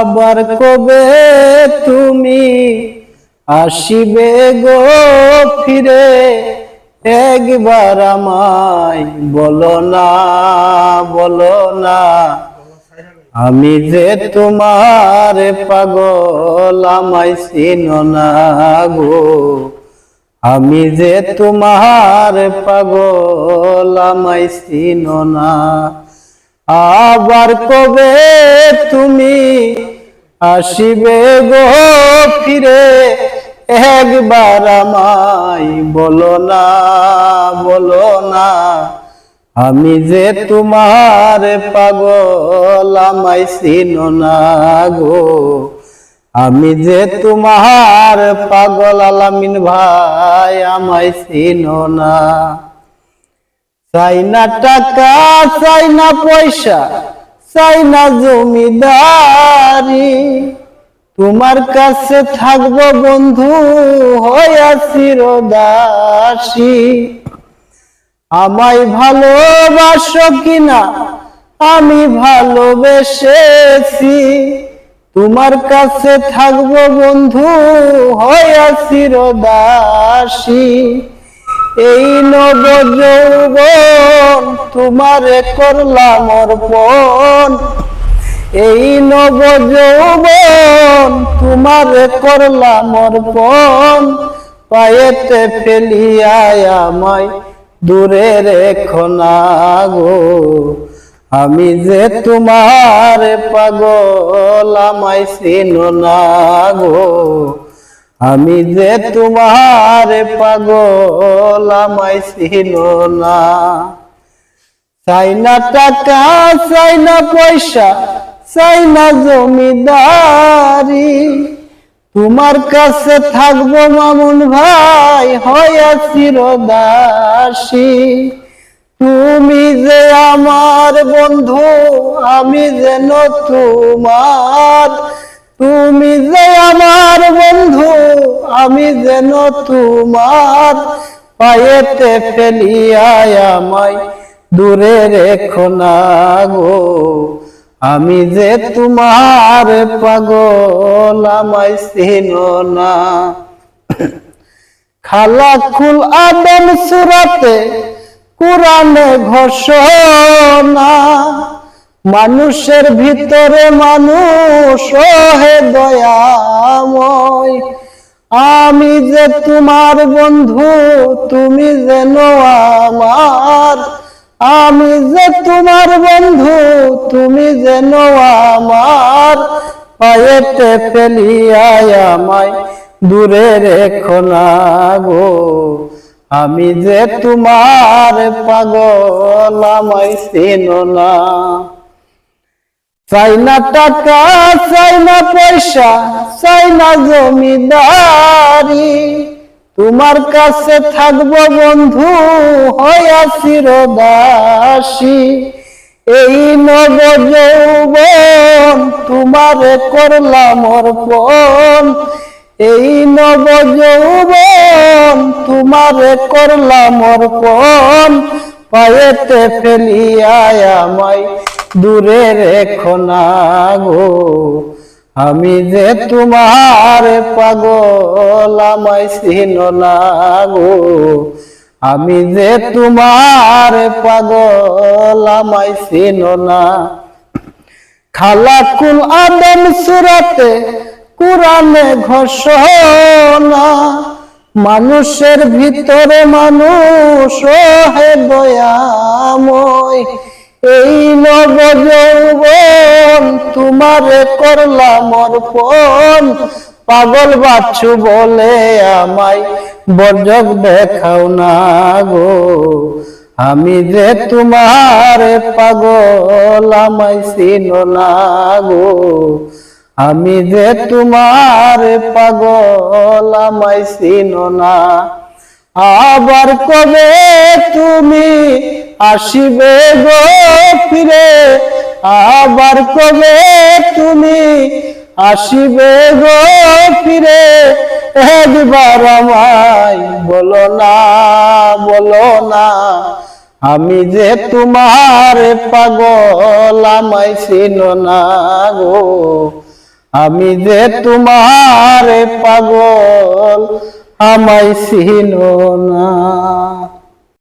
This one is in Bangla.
আবার কবে তুমি আসিবে গো ফিরে, একবার আমায় বলো না, বলো না। আমি যে তোমার পাগল, আমায় চিনো না গো। আমি যে তোমার পাগল, আমায় চিনো না। আবার কবে তুমি আসিবে গো ফিরে, একবার আমায় বলো না, বলো না। আমি যে তোমার পাগল, আমায় চিনো না গো। আমি যে তোমার পাগল, আলামিন ভাই আমায় চিনো না। চাই না টাকা, চাই না পয়সা, চাই না জমিদারি, তোমার কাছে থাকবো বন্ধু হইয়া চিরদাসী। আমায় ভালোবাসো কিনা আমি ভালোবেসেছি, তোমার কাছে থাকবো বন্ধু হইয়া চিরদাসী। এই নব যৌবন তোমারে করলাম অর্পণ, এই নব যৌবন তোমারে করলাম অর্পণ। পায়েতে ফেলিয়া আমায় দূরে রেখো না গো। আমি যে তোমার পাগল, আমায় চিনো না গো। আমি যে তোমার পাগল, আমায় চিনো না। চাই না টাকা, চাই না পয়সা, চাই না জমিদারি, তোমার কাছে থাকবো মামুন ভাই হইয়া চিরদাসী। তুমি যে আমার বন্ধু, আমি যেন তোমার, তুমি যে আমার বন্ধু, আমি যেন তোমার। পায়েতে ফেলিয়া আমায় দূরে রেখো না গো। আমি যে তোমার পাগল, আমায় চিনো না। খালাকুল আদম সূরাতে কুরআনে ঘোষণা, মানুষের ভিতরে মানুষ হে দয়াময়। আমি যে তোমার বন্ধু, তুমি যেন আমার, আমি যে তোমার বন্ধু, তুমি যেন আমার। পায়েতে ফেলিয়া আমায় দূরে রেখো না গো। আমি যে তোমার পাগল, আমায় চিনো না। চাই না টাকা, চাই না পয়সা, চাই না জমিদারি, তোমার কাছে থাকবো বন্ধু হইয়া চিরদাসী। এই নব যৌবন তোমারে করলাম অর্পণ, এই নব যৌবন তোমারে করলাম অর্পণ। পায়েতে ফেলিয়া আমায় দূরে রেখো না গো। আমি যে তোমার পাগল, আমায় চিনো না গো। আমি যে তোমার পাগল, আমায় চিনো না। খালাকুল আদম সূরাতে কুরআনে ঘোষণা, মানুষের ভিতরে মানুষ হে দয়াময়। এই নব যৌবন তোমারে করলাম অর্পণ, পাগল বাচ্চু বলে আমায় বর্জক দেখাও না গো। আমি যে তোমার পাগল, আমায় চিনো না গো। আমি যে তোমার পাগল, আমায় চিনো না। আবার কবে তুমি আসিবে গো ফিরে, আবার কবে তুমি আসিবে গো ফিরে, একবার আমায় বলো না, বলো না। আমি যে তোমার পাগল, আমায় চিনো না গো। আমি যে তোমার পাগল আমায় চিনো না।